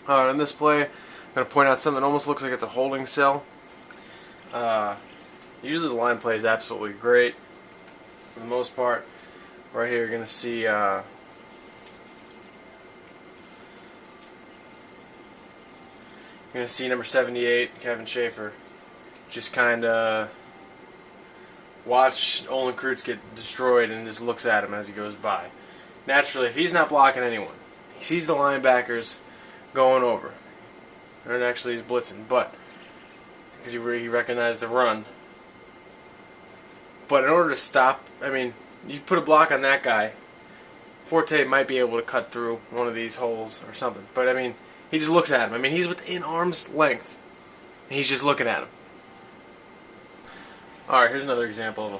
In this play, I'm going to point out something that almost looks like it's a holding cell. Usually the line play is absolutely great for the most part. Right here you're going to see you're going to see number 78, Kevin Schaefer, just kind of watch Olin Kreutz get destroyed and just looks at him as he goes by. Naturally, if he's not blocking anyone, he sees the linebackers going over. And actually he's blitzing, but because he recognized the run. But in order to stop, I mean, you put a block on that guy, Forte might be able to cut through one of these holes or something. But I mean, he just looks at him. I mean, he's within arm's length, and he's just looking at him. Alright, here's another example of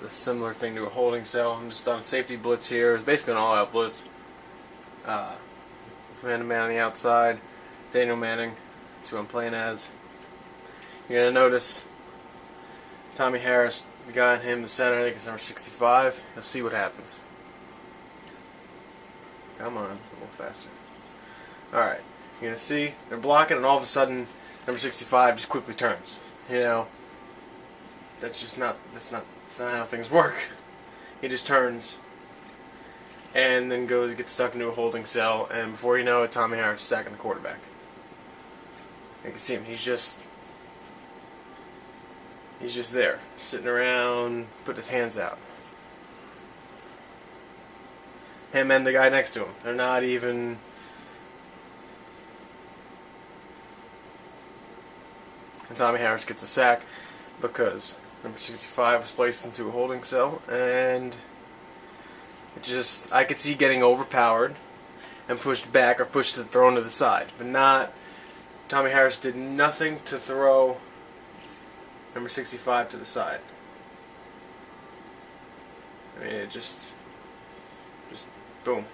a similar thing to a holding cell. I'm just on a safety blitz here. It's basically an all-out blitz. Man-to-man on the outside. Daniel Manning, that's who I'm playing as. You're going to notice Tommy Harris, the guy on him, the center, I think it's number 65. You'll see what happens. Come on, a little faster. Alright, you're going to see they're blocking, and all of a sudden, number 65 just quickly turns. You know, that's not how things work. He just turns and then gets stuck into a holding cell, and before you know it, Tommy Harris is sacking the quarterback. You can see him, he's just there, sitting around, putting his hands out. Him and the guy next to him, they're not even. And Tommy Harris gets a sack because number 65 was placed into a holding cell, and I could see getting overpowered and pushed back or thrown to the side, but not. Tommy Harris did nothing to throw number 65 to the side. I mean, it just boom.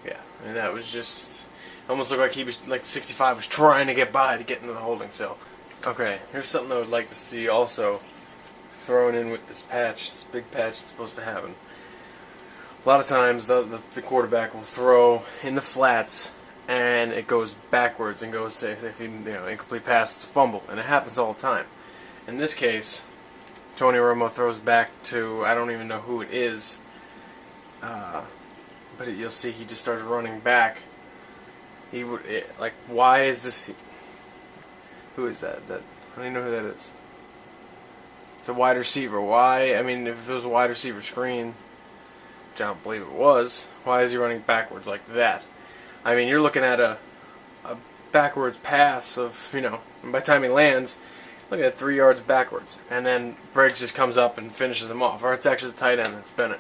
Yeah, I mean, that was just almost looked like 65 was trying to get by to get into the holding cell. Okay, here's something I would like to see also thrown in with this patch, this big patch that's supposed to happen. A lot of times the quarterback will throw in the flats and it goes backwards and goes, say if incomplete pass, it's a fumble, and it happens all the time. In this case, Tony Romo throws back to, I don't even know who it is, but you'll see he just starts running back. Why is this? Who is that? I don't even know who that is. It's a wide receiver. Why? I mean, if it was a wide receiver screen, which I don't believe it was, why is he running backwards like that? I mean, you're looking at a backwards pass of, and by the time he lands, looking at 3 yards backwards, and then Briggs just comes up and finishes him off. Or it's actually the tight end, that's Bennett.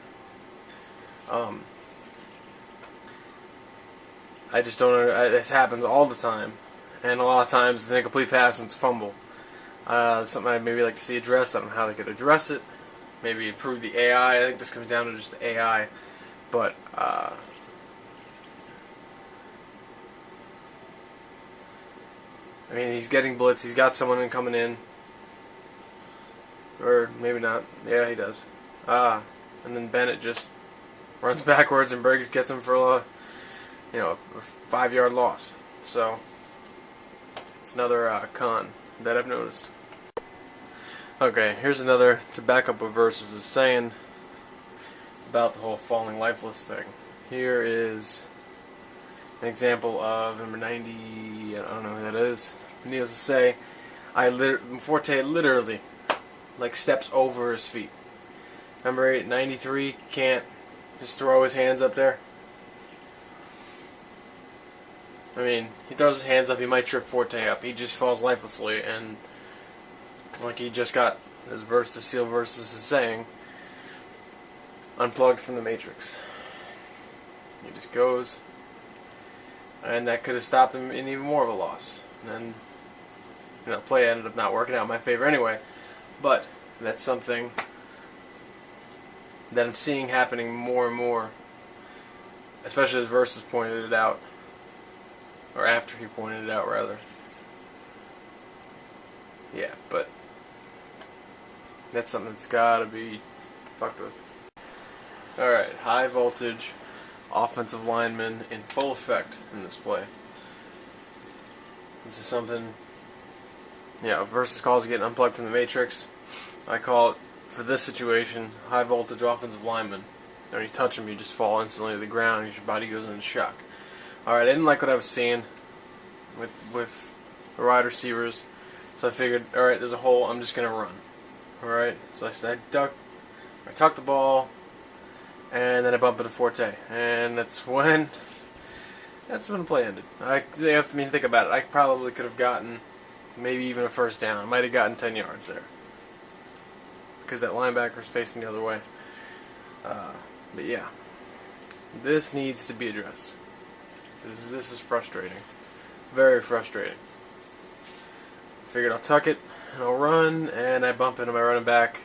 I just don't know. This happens all the time, and a lot of times it's an incomplete pass and it's a fumble. Something I'd maybe like to see addressed. I don't know how they could address it. Maybe improve the AI. I think this comes down to just the AI. But I mean, he's getting blitz. He's got someone coming in, or maybe not. Yeah, he does. And then Bennett just runs backwards, and Briggs gets him for a 5-yard loss. So it's another con that I've noticed. Okay, here's another to back up what Versus is saying about the whole falling lifeless thing. Here is an example of number 90. I don't know who that is. Needless to say, Forte literally steps over his feet. Number 8, 93 can't just throw his hands up there. I mean, he throws his hands up, he might trip Forte up. He just falls lifelessly, and like he just got, as Seal Versus is saying, unplugged from the Matrix. He just goes, and that could have stopped him in even more of a loss. And then, the play ended up not working out in my favor anyway. But that's something that I'm seeing happening more and more, especially as Versus pointed it out. Or after he pointed it out, rather. Yeah, but that's something that's gotta be fucked with. Alright, high voltage offensive linemen in full effect in this play. This is something, versus calls getting unplugged from the matrix. I call it, for this situation, high voltage offensive lineman. When you touch them, you just fall instantly to the ground because your body goes into shock. Alright, I didn't like what I was seeing with the wide receivers, so I figured, alright, there's a hole, I'm just going to run. Alright, so I said I tuck the ball, and then I bump into Forte. And that's when the play ended. Think about it. I probably could have gotten maybe even a first down. I might have gotten 10 yards there, because that linebacker is facing the other way. But yeah, this needs to be addressed. This is frustrating. Very frustrating. Figured I'll tuck it, and I'll run, and I bump into my running back.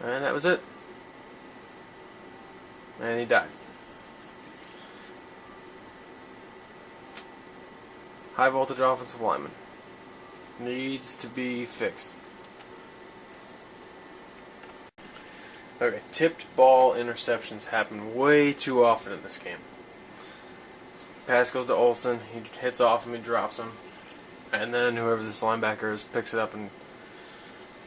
And that was it. And he died. High voltage offensive lineman. Needs to be fixed. Okay, tipped ball interceptions happen way too often in this game. Pass goes to Olsen, he hits off him, he drops him, and then whoever this linebacker is picks it up and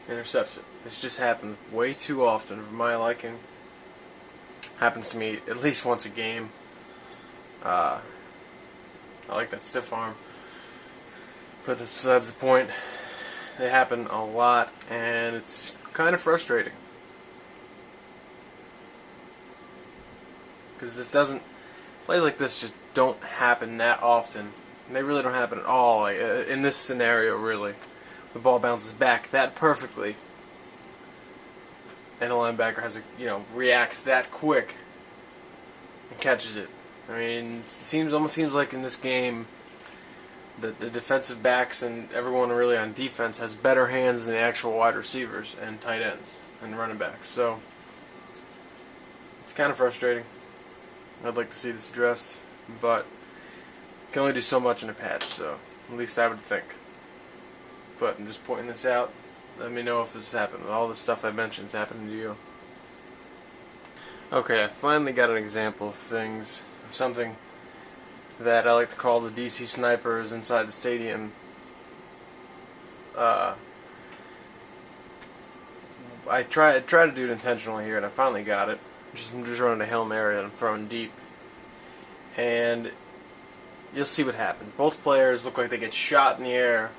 intercepts it. This just happens way too often for my liking. Happens to me at least once a game. I like that stiff arm, but that's besides the point. They happen a lot, and it's kind of frustrating. Because plays like this just don't happen that often. And they really don't happen at all. Like, in this scenario, really. The ball bounces back that perfectly, and the linebacker reacts that quick and catches it. I mean, it almost seems like in this game that the defensive backs and everyone really on defense has better hands than the actual wide receivers and tight ends and running backs. So it's kind of frustrating. I'd like to see this addressed, but you can only do so much in a patch, so at least I would think. But I'm just pointing this out. Let me know if this has happened. All the stuff I mentioned is happening to you. Okay, I finally got an example of something that I like to call the DC snipers inside the stadium. I try to do it intentionally here, and I finally got it. I'm just running a Hail Mary and I'm throwing deep. And you'll see what happens. Both players look like they get shot in the air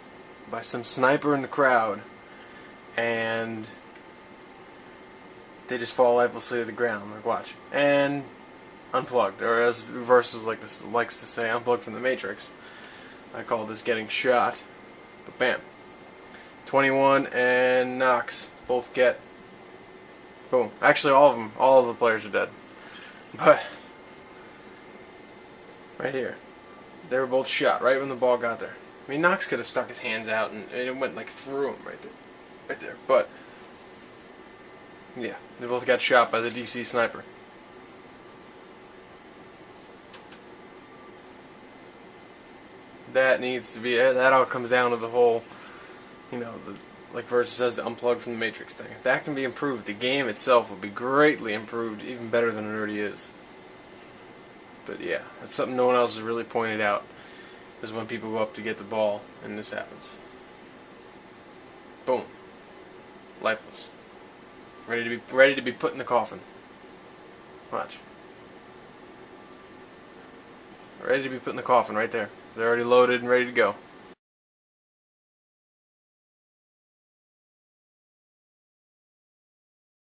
by some sniper in the crowd, and they just fall lifelessly to the ground. Like, watch. And unplugged, or as Versus likes to say, unplugged from the Matrix. I call this getting shot. But bam. 21 and Knox both get. Boom. Actually, all of the players are dead. But right here, they were both shot right when the ball got there. I mean, Knox could have stuck his hands out and it went like through him right there. But yeah, they both got shot by the DC sniper. That needs to be. That all comes down to the whole, like Versus says, the unplugged from the Matrix thing. If that can be improved, the game itself will be greatly improved, even better than it already is. But yeah, that's something no one else has really pointed out, is when people go up to get the ball and this happens. Boom. Lifeless. Ready to be put in the coffin. Watch. Ready to be put in the coffin right there. They're already loaded and ready to go.